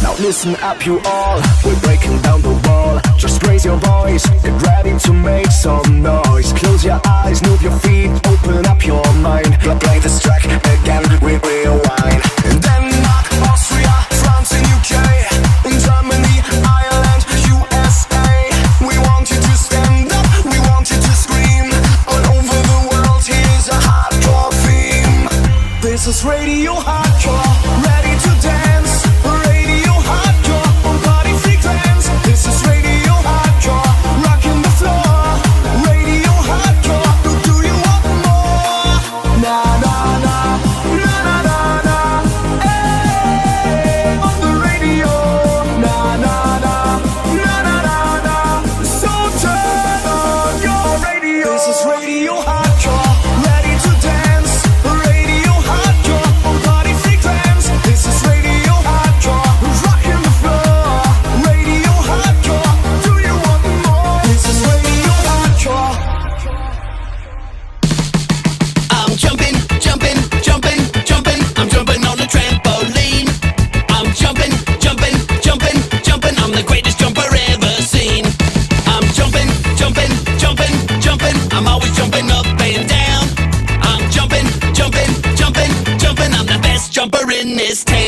Now listen up you all, we're breaking down the wall. Just raise your voice, get ready to make some noise. Close your eyes, move your feet, open up your mind. Play this track again, we rewind. In Denmark, Austria, France and UK, in Germany, Ireland, USA. We want you to stand up, we want you to scream. All over the world, here's a hardcore theme. This is Radio Hardcore, ready to dance. Radio Hardcore, on party frequency. This is Radio Hardcore, rocking the floor. Radio Hardcore, do you want more? Na na na, na na na na. Hey, on the radio. Na na na, na na na na. So turn on your radio. This is Radio Hardcore, ready to dance. Radio Hardcore, on party frequency. This is Radio Hardcore, rocking the floor. Radio Hardcore, do you want more? This is Radio Hardcore. I'm jumping, jumping, jumping, jumping. I'm jumping on the trampoline. I'm jumping, jumping, jumping, jumping. I'm the greatest jumper ever seen. I'm jumping, jumping, jumping, jumping. I'm always jumping up and down. I'm jumping, jumping, jumping, jumping. I'm the best jumper in this town.